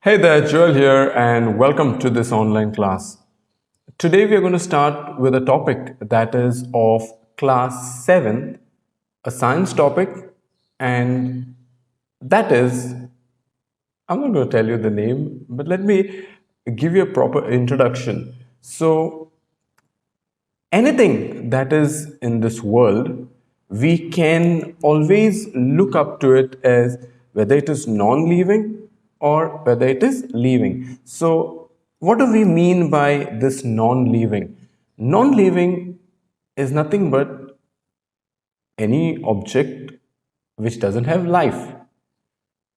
Hey there, Joel here, and welcome to this online class. Today we are going to start with a topic that is of class 7, a science topic, and that is, I'm not going to tell you the name, but let me give you a proper introduction. So, anything that is in this world, we can always look up to it as whether it is non living or whether it is living. So, what do we mean by this non living? Non living is nothing but any object which doesn't have life,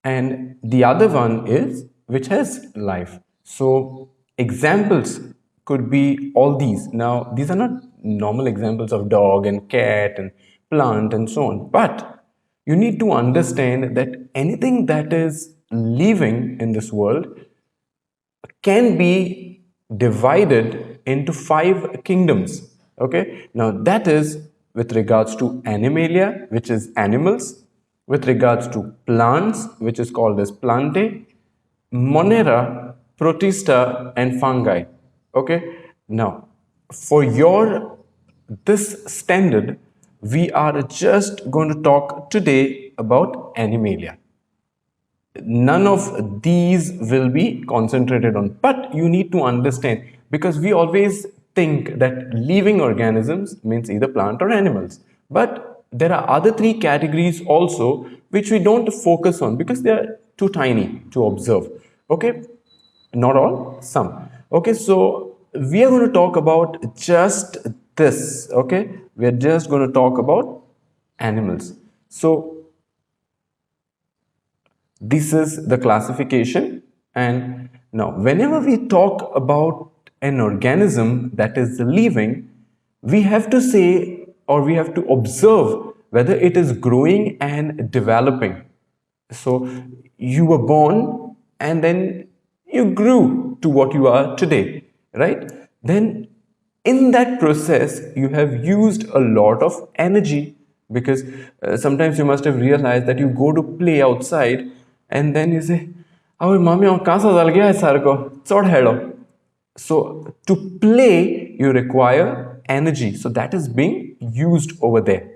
and the other one is which has life. So examples could be all these. Now these are not normal examples of dog and cat and plant and so on, but you need to understand that anything that is living in this world can be divided into five kingdoms. Okay, now that is with regards to animalia, which is animals, with regards to plants, which is called as plantae, monera, protista, and fungi. Okay, now for your this standard, we are just going to talk today about animalia. None of these will be concentrated on, but you need to understand, because we always think that living organisms means either plant or animals, but there are other three categories also which we don't focus on because they are too tiny to observe. Okay, not all, some. Okay, so we are going to talk about just this. Okay, we are just going to talk about animals. So this is the classification. And now whenever we talk about an organism that is living, we have to say, or we have to observe whether it is growing and developing. So you were born and then you grew to what you are today, right? Then in that process you have used a lot of energy, because sometimes you must have realized that you go to play outside and then you say, "Oh, mommy, kasa jal gaya hai sar ko, chod hello." So to play you require energy, so that is being used over there.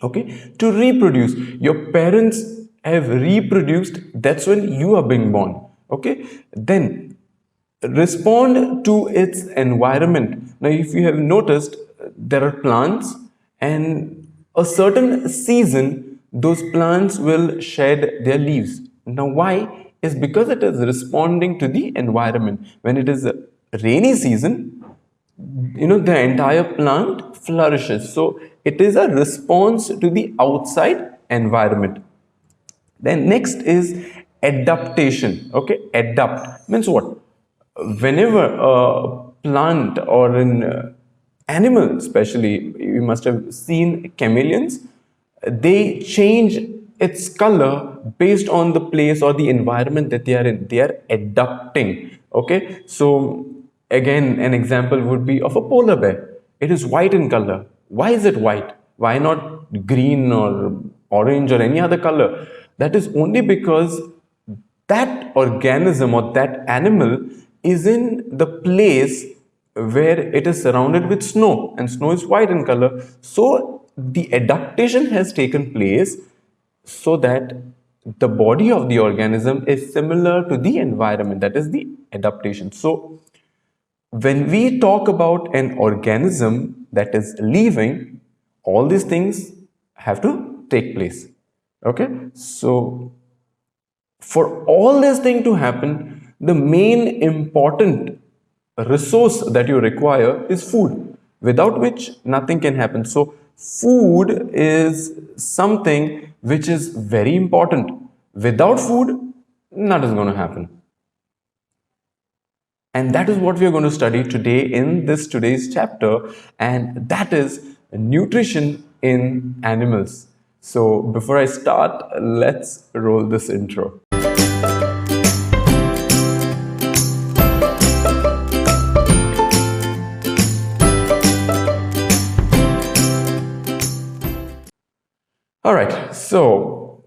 Okay, to reproduce, your parents have reproduced, that's when you are being born. Okay, then respond to its environment. Now if you have noticed, there are plants, and a certain season those plants will shed their leaves. Now why? Is because it is responding to the environment. When it is a rainy season, the entire plant flourishes, so it is a response to the outside environment. Then next is adaptation. Okay, adapt means what? Whenever a plant or an animal, especially, you must have seen chameleons, they change its color based on the place or the environment that they are in. They are adapting. Okay, so again an example would be of a polar bear. It is white in color. Why is it white? Why not green or orange or any other color? That is only because that organism or that animal is in the place where it is surrounded with snow, and snow is white in color. So the adaptation has taken place so that the body of the organism is similar to the environment. That is the adaptation. So when we talk about an organism that is living, all these things have to take place. Okay, so for all this thing to happen, the main important resource that you require is food, without which nothing can happen. So food is something which is very important. Without food, nothing is going to happen. And that is what we are going to study today in this today's chapter, and that is nutrition in animals. So before I start, let's roll this intro. All right, so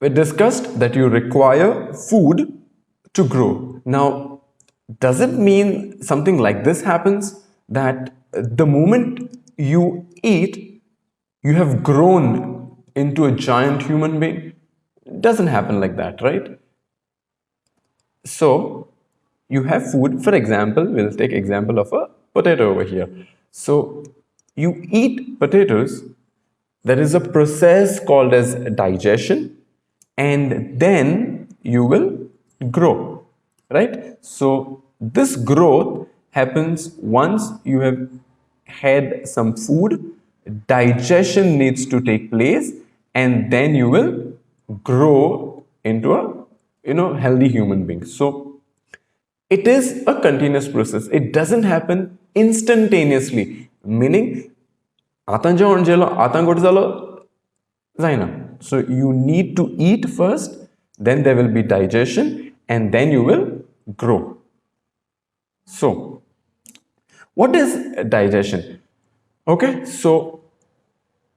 we discussed that you require food to grow. Now, does it mean something like this happens, that the moment you eat, you have grown into a giant human being? It doesn't happen like that, right? So you have food. For example, we'll take example of a potato over here. So you eat potatoes. There is a process called as digestion, and then you will grow, right? So this growth happens once you have had some food. Digestion needs to take place, and then you will grow into a healthy human being. So it is a continuous process. It doesn't happen instantaneously, meaning आतां जेवण जेलो आतां गोट जालो जायना. So you need to eat first, then there will be digestion, and then you will grow. So what is digestion? Okay, so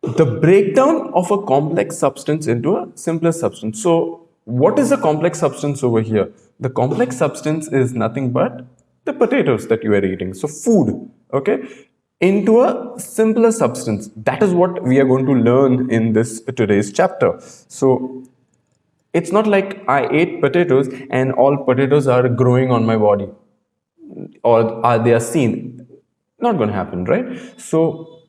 the breakdown of a complex substance into a simpler substance. So what is a complex substance over here? The complex substance is nothing but the potatoes that you are eating. So food, okay, into a simpler substance. That is what we are going to learn in this today's chapter. So it's not like I ate potatoes and all potatoes are growing on my body, or are they are seen. Not going to happen, right? So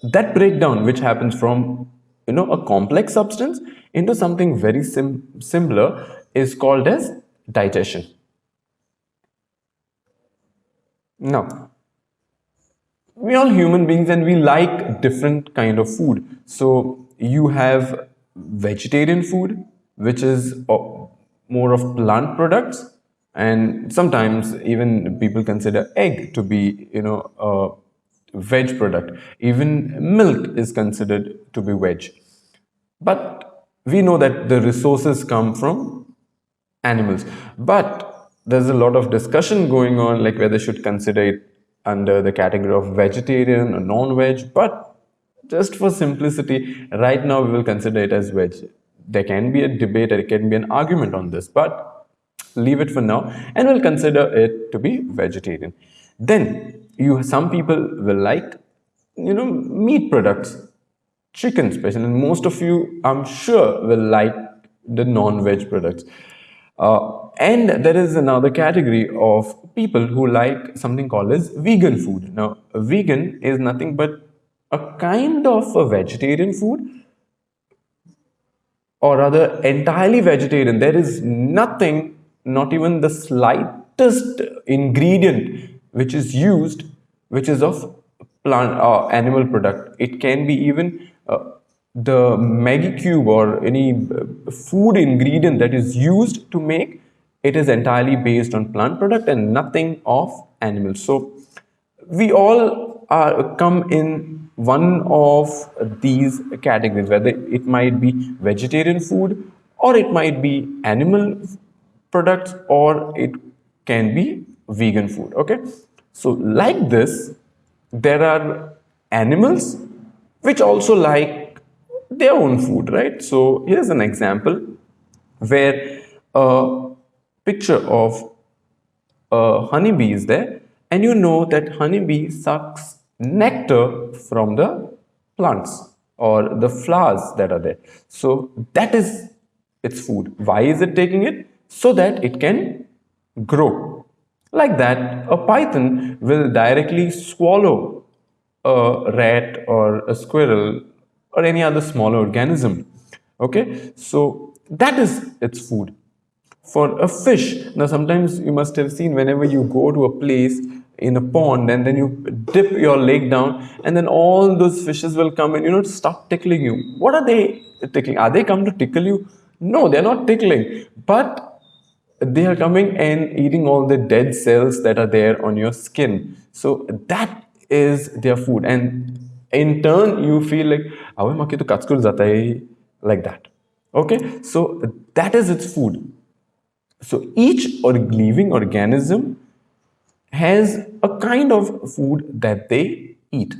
that breakdown which happens from a complex substance into something very simpler is called as digestion. Now, we all human beings and we like different kind of food. So you have vegetarian food, which is more of plant products, and sometimes even people consider egg to be a veg product. Even milk is considered to be veg. But we know that the resources come from animals. But there's a lot of discussion going on, like whether should consider it under the category of vegetarian or non-veg. But just for simplicity, right now we will consider it as veg. There can be a debate, there can be an argument on this, but leave it for now, and we'll consider it to be vegetarian. Then some people will like meat products, chicken especially, and most of you, I'm sure, will like the non-veg products. And there is another category of people who like something called as vegan food. Now, vegan is nothing but a kind of a vegetarian food, or rather entirely vegetarian. There is nothing, not even the slightest ingredient which is used, which is of plant or animal product. It can be even the Maggi cube or any food ingredient that is used to make it is entirely based on plant product and nothing of animals. So we all come in one of these categories, whether it might be vegetarian food, or it might be animal products, or it can be vegan food. Okay, so like this, there are animals which also like their own food, right? So here's an example where a picture of a honeybee is there, and you know that honeybee sucks nectar from the plants or the flowers that are there. So that is its food. Why is it taking it? So that it can grow. Like that, a python will directly swallow a rat or a squirrel or any other small organism. Okay, so that is its food. For a fish, now sometimes you must have seen whenever you go to a place in a pond and then you dip your leg down, and then all those fishes will come and start tickling you. What are they tickling? Are they come to tickle you? No, they're not tickling, but they are coming and eating all the dead cells that are there on your skin. So that is their food, and in turn you feel like like that. Okay, so that is its food. So each living organism has a kind of food that they eat.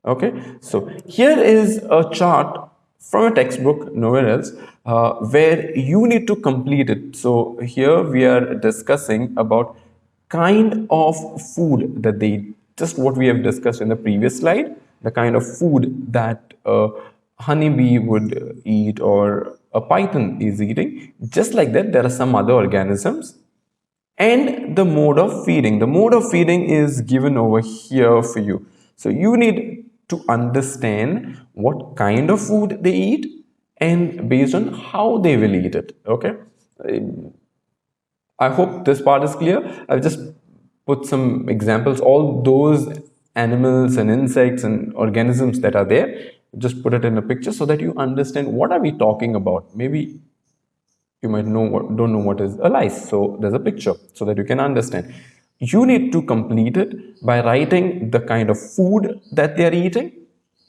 Okay, so here is a chart from a textbook, nowhere else, where you need to complete it. So here we are discussing about kind of food that they eat. Just what we have discussed in the previous slide, the kind of food that a honeybee would eat or a python is eating. Just like that, there are some other organisms and the mode of feeding. The mode of feeding is given over here for you. So you need to understand what kind of food they eat and based on how they will eat it. Okay. I hope this part is clear. I've just put some examples. All those animals and insects and organisms that are there, just put it in a picture so that you understand what are we talking about. Maybe you might don't know what is a lice, so there's a picture so that you can understand. You need to complete it by writing the kind of food that they are eating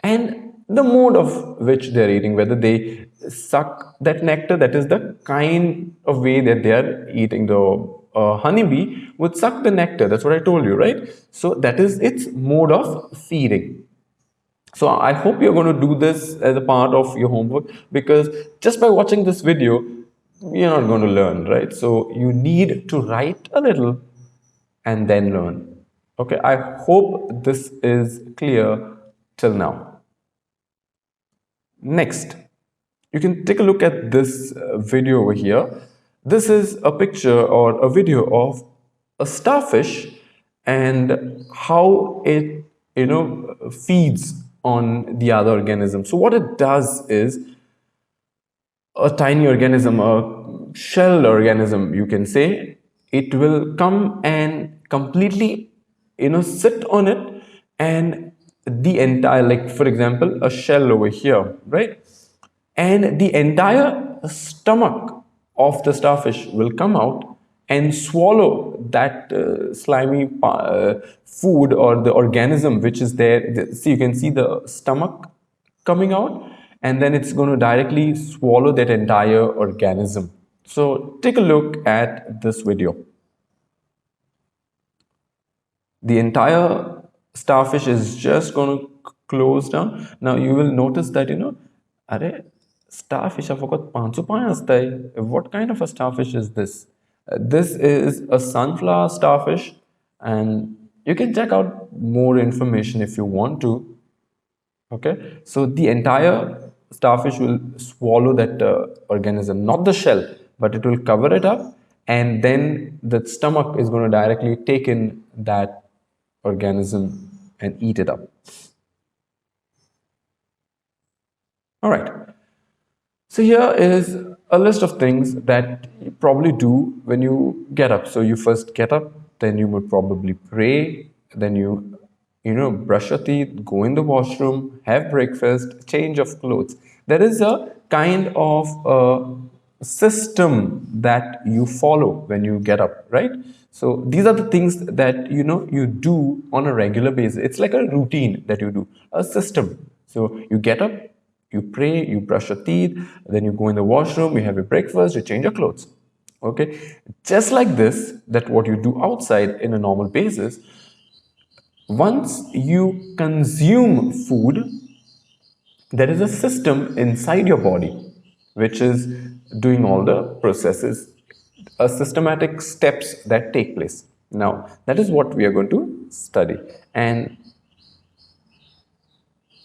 and the mode of which they're eating, whether they suck that nectar, that is the kind of way that they are eating. The honeybee would suck the nectar, that's what I told you, right? So that is its mode of feeding. So I hope you're going to do this as a part of your homework, because just by watching this video, you're not going to learn, right? So you need to write a little and then learn. Okay, I hope this is clear till now. Next, you can take a look at this video over here. This is a picture or a video of a starfish and how it feeds on the other organism. So what it does is, a tiny organism, a shell organism, you can say, it will come and completely, sit on it, and the entire, like for example, a shell over here, right? And the entire stomach of the starfish will come out and swallow that slimy food or the organism which is there. See, you can see the stomach coming out, and then it's going to directly swallow that entire organism. So take a look at this video. The entire starfish is just going to close down. Now you will notice that, are starfish, I forgot what kind of a starfish is this? This is a sunflower starfish, and you can check out more information if you want to. Okay, so the entire starfish will swallow that organism, not the shell, but it will cover it up, and then the stomach is going to directly take in that organism and eat it up. All right. So here is a list of things that you probably do when you get up. So you first get up, then you would probably pray, then you brush your teeth, go in the washroom, have breakfast, change of clothes. There is a kind of system that you follow when you get up, right? So these are the things that you do on a regular basis. It's like a routine that you do, a system. So you get up, you pray, you brush your teeth, then you go in the washroom, you have your breakfast, you change your clothes. Okay, just like this, that what you do outside in a normal basis. Once you consume food, there is a system inside your body which is doing all the processes, a systematic steps that take place. Now, that is what we are going to study. And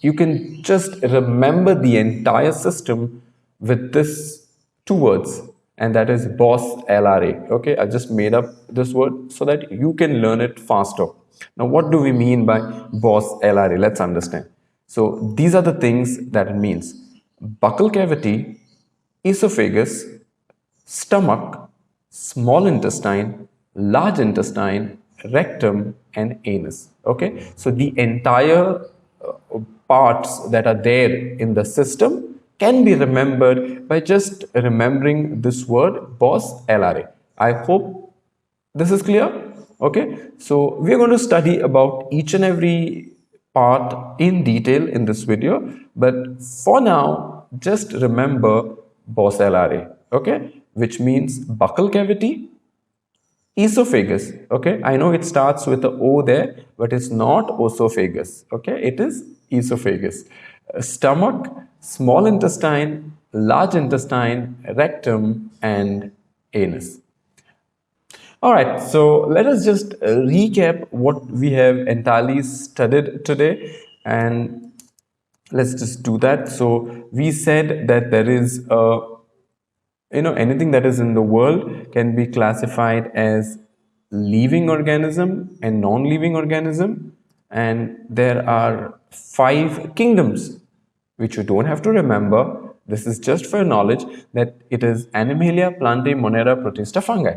you can just remember the entire system with this two words, and that is BOSS LRA. Okay, I just made up this word so that you can learn it faster. Now, what do we mean by BOSS LRA? Let's understand. So these are the things that it means: buccal cavity, esophagus, stomach, small intestine, large intestine, rectum, and anus. Okay, so the entire parts that are there in the system can be remembered by just remembering this word BOSS LRA. I hope this is clear. Okay, so we are going to study about each and every part in detail in this video, but for now just remember BOSS LRA, okay, which means buccal cavity, esophagus. Okay, I know it starts with the O there, but it's not esophagus. Okay, it is esophagus. stomach, small intestine, large intestine, rectum, and anus. All right, so let us just recap what we have entirely studied today, and let's just do that. So we said that there is anything that is in the world can be classified as living organism and non-living organism, and there are 5 kingdoms which you don't have to remember. This is just for your knowledge, that it is Animalia, Plantae, Monera, Protista, Fungi.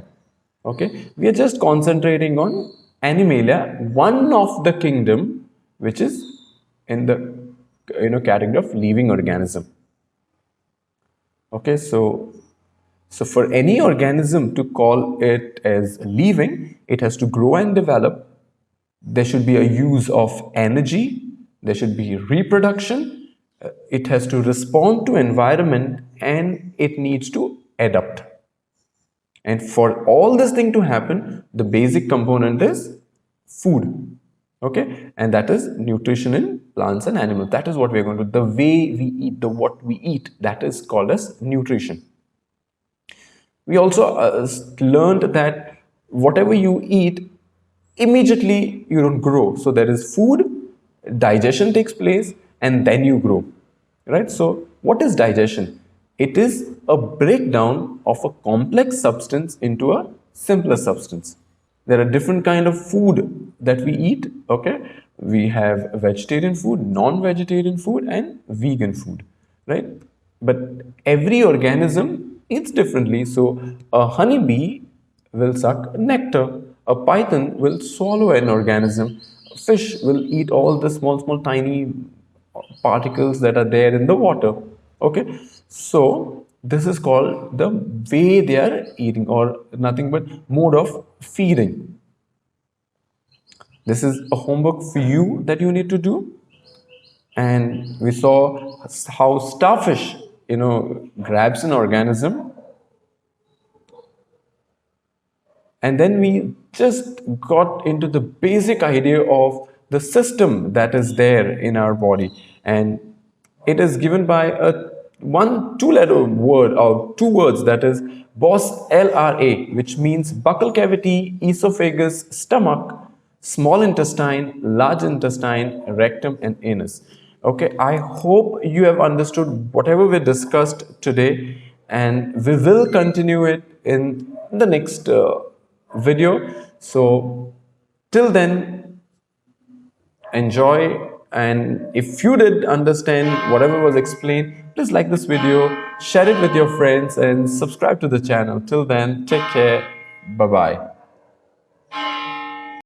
Okay, we are just concentrating on Animalia, one of the kingdom which is in the category of living organism. Okay, so for any organism to call it as living, it has to grow and develop. There should be a use of energy. There should be reproduction. It has to respond to environment, and it needs to adapt. And for all this thing to happen, the basic component is food. Okay, and that is nutrition in plants and animals. That is what we are going to do. The way we eat, what we eat, that is called as nutrition. We also learned that whatever you eat, immediately you don't grow. So there is food, digestion takes place, and then you grow. Right? So what is digestion? It is a breakdown of a complex substance into a simpler substance. There are different kind of food that we eat. Okay, we have vegetarian food, non-vegetarian food, and vegan food. Right? But every organism eats differently. So a honeybee will suck nectar. A python will swallow an organism. A fish will eat all the small tiny particles that are there in the water. Okay, so this is called the way they are eating, or nothing but mode of feeding. This is a homework for you that you need to do. And we saw how starfish grabs an organism, and then we just got into the basic idea of the system that is there in our body, and it is given by a two-letter word, or 2 words, that is BOSS LRA, which means buccal cavity, esophagus, stomach, small intestine, large intestine, rectum, and anus. Okay, I hope you have understood whatever we discussed today, and we will continue it in the next video. So till then, enjoy, and if you did understand whatever was explained, please like this video, share it with your friends, and subscribe to the channel. Till then, take care. Bye bye.